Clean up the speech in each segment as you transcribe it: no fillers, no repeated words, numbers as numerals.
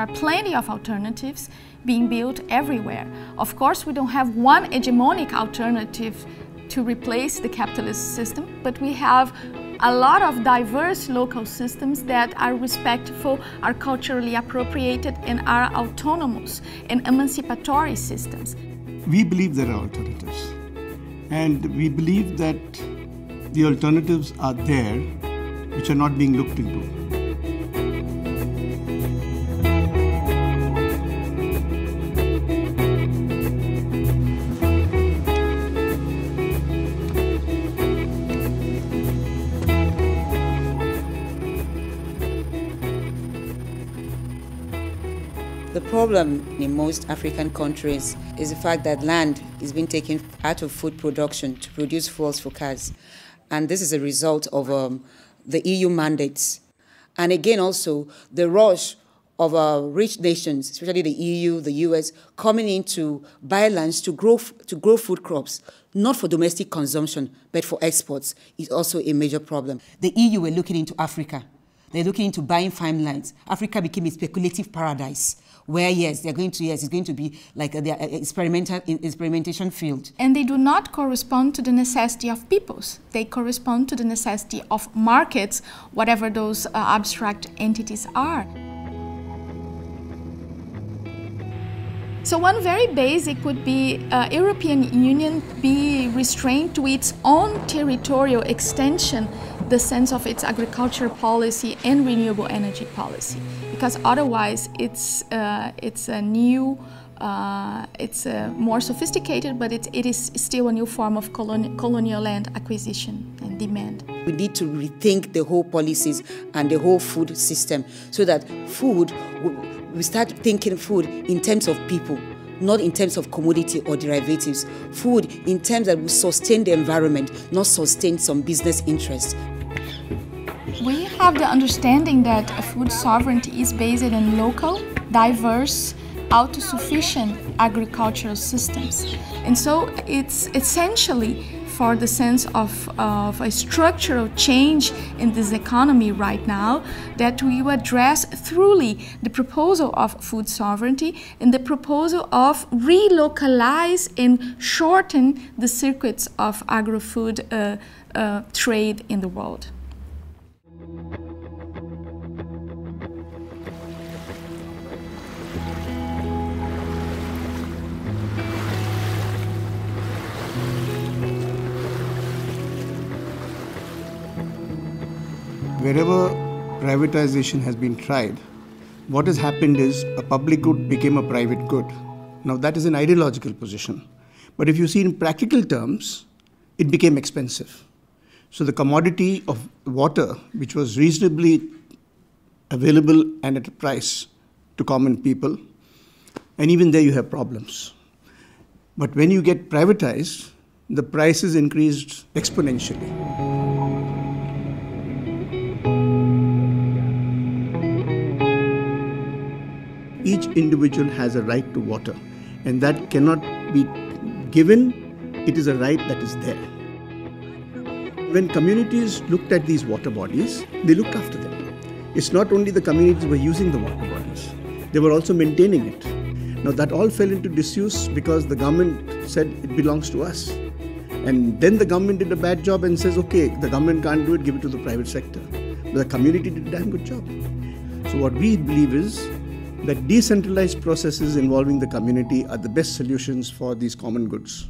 are plenty of alternatives being built everywhere. Of course, we don't have one hegemonic alternative to replace the capitalist system, but we have a lot of diverse local systems that are respectful, are culturally appropriated, and are autonomous and emancipatory systems. We believe there are alternatives, and we believe that the alternatives are there which are not being looked into. The problem in most African countries is the fact that land is being taken out of food production to produce fuels for cars. And this is a result of the EU mandates. And again, also, the rush of rich nations, especially the EU, the US, coming in to buy lands to grow food crops, not for domestic consumption, but for exports, is also a major problem. The EU were looking into Africa. They're looking into buying farmlands. Africa became a speculative paradise where, yes, it's going to be like the experimentation field. And they do not correspond to the necessity of peoples. They correspond to the necessity of markets, whatever those abstract entities are. So one very basic would be European Union be restrained to its own territorial extension, the sense of its agriculture policy and renewable energy policy, because otherwise it's a new, it's more sophisticated, but it is still a new form of colonial land acquisition and demand. We need to rethink the whole policies and the whole food system so that we start thinking food in terms of people, not in terms of commodity or derivatives. Food in terms that will sustain the environment, not sustain some business interests. We have the understanding that food sovereignty is based on local, diverse, autosufficient agricultural systems. And so it's essentially for the sense of a structural change in this economy right now that we will address thoroughly the proposal of food sovereignty and the proposal of relocalize and shorten the circuits of agri-food trade in the world. Wherever privatization has been tried, what has happened is a public good became a private good. Now that is an ideological position. But if you see in practical terms, it became expensive. So the commodity of water, which was reasonably available and at a price to common people, and even there you have problems. But when you get privatized, the prices increased exponentially. Each individual has a right to water, and that cannot be given. It is a right that is there. When communities looked at these water bodies, they looked after them. It's not only the communities who were using the water bodies, they were also maintaining it. Now that all fell into disuse because the government said it belongs to us. And then the government did a bad job and says, okay, the government can't do it, give it to the private sector. But the community did a damn good job. So what we believe is that decentralized processes involving the community are the best solutions for these common goods.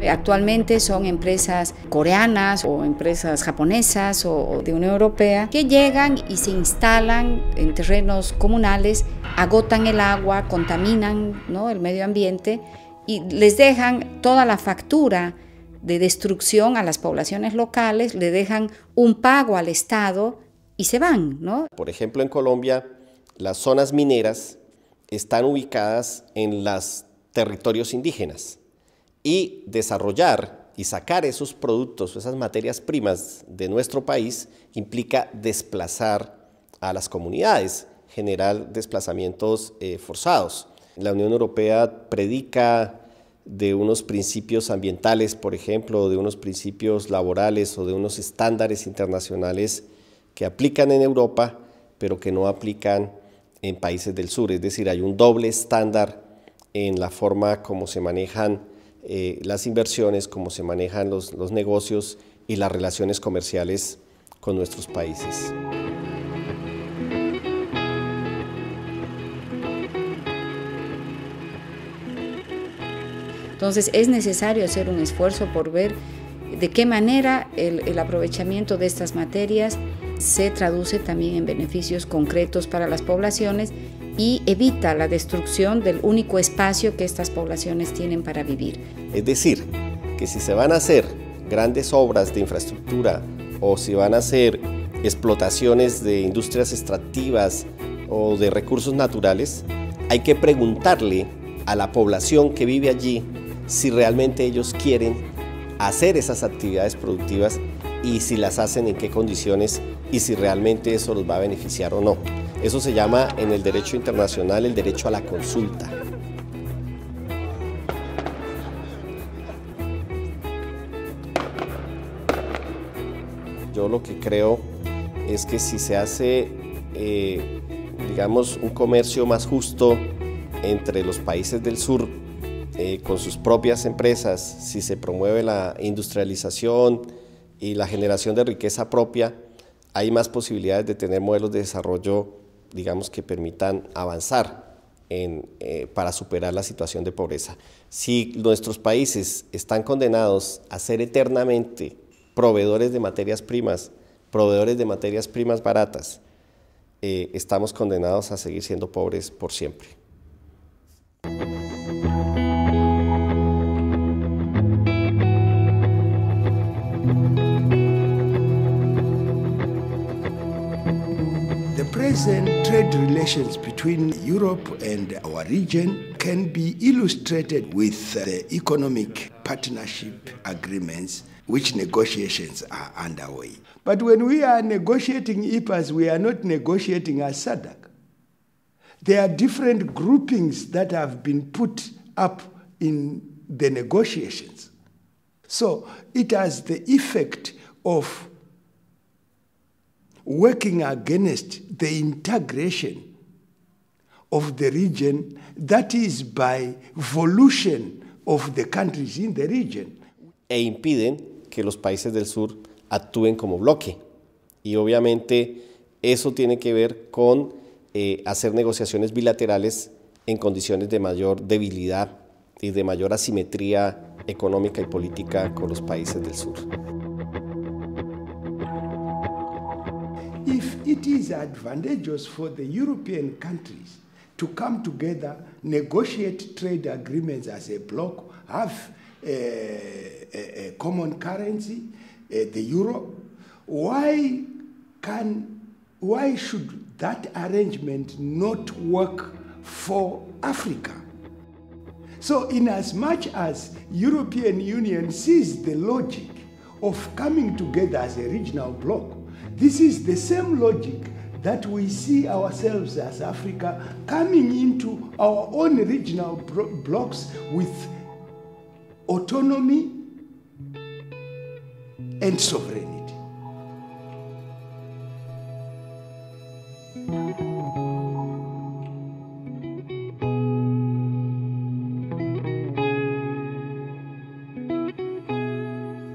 Actualmente son empresas coreanas o empresas japonesas o de Unión Europea que llegan y se instalan en terrenos comunales, agotan el agua, contaminan, ¿no?, el medio ambiente y les dejan toda la factura de destrucción a las poblaciones locales, le dejan un pago al Estado y se van, ¿no? Por ejemplo, en Colombia, las zonas mineras están ubicadas en los territorios indígenas. Y desarrollar y sacar esos productos, esas materias primas de nuestro país implica desplazar a las comunidades, generar desplazamientos forzados. La Unión Europea predica de unos principios ambientales, por ejemplo, de unos principios laborales o de unos estándares internacionales que aplican en Europa, pero que no aplican en países del sur. Es decir, hay un doble estándar en la forma como se manejan las inversiones, cómo se manejan los negocios y las relaciones comerciales con nuestros países. Entonces es necesario hacer un esfuerzo por ver de qué manera el aprovechamiento de estas materias se traduce también en beneficios concretos para las poblaciones y evita la destrucción del único espacio que estas poblaciones tienen para vivir. Es decir, que si se van a hacer grandes obras de infraestructura o si van a hacer explotaciones de industrias extractivas o de recursos naturales, hay que preguntarle a la población que vive allí si realmente ellos quieren hacer esas actividades productivas y si las hacen en qué condiciones y si realmente eso los va a beneficiar o no. Eso se llama en el derecho internacional el derecho a la consulta. Yo lo que creo es que si se hace, digamos, un comercio más justo entre los países del sur, con sus propias empresas, si se promueve la industrialización y la generación de riqueza propia, hay más posibilidades de tener modelos de desarrollo, digamos, que permitan avanzar para superar la situación de pobreza. Si nuestros países están condenados a ser eternamente proveedores de materias primas baratas, estamos condenados a seguir siendo pobres por siempre. The present trade relations between Europe and our region can be illustrated with the economic partnership agreements which negotiations are underway. But when we are negotiating EPAs, we are not negotiating as SADC. There are different groupings that have been put up in the negotiations. So it has the effect of working against the integration of the region, that is by evolution of the countries in the region. E impiden que los países del sur actúen como bloque. Y obviamente eso tiene que ver con hacer negociaciones bilaterales en condiciones de mayor debilidad y de mayor asimetría económica y política con los países del sur. If it is advantageous for the European countries to come together, negotiate trade agreements as a bloc, have a common currency, the euro, why should that arrangement not work for Africa? So in as much as European Union sees the logic of coming together as a regional bloc, this is the same logic that we see ourselves as Africa coming into our own regional blocs with autonomy and sovereignty.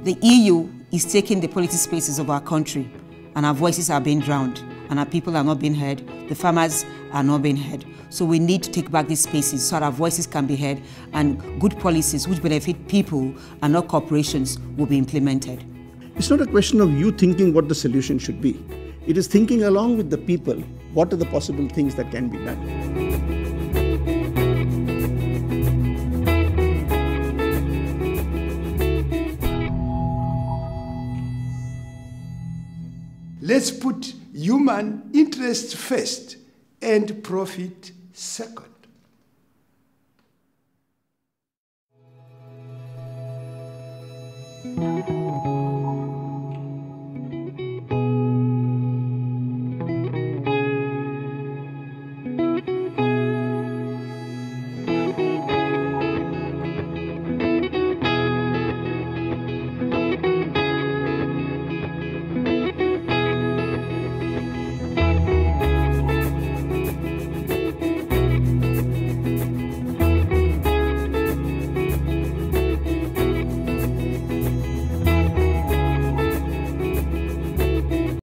The EU is taking the political spaces of our country, and our voices are being drowned, and our people are not being heard, the farmers are not being heard. So we need to take back these spaces so that our voices can be heard and good policies which benefit people and not corporations will be implemented. It's not a question of you thinking what the solution should be. It is thinking along with the people, what are the possible things that can be done. Let's put human interest first and profit second.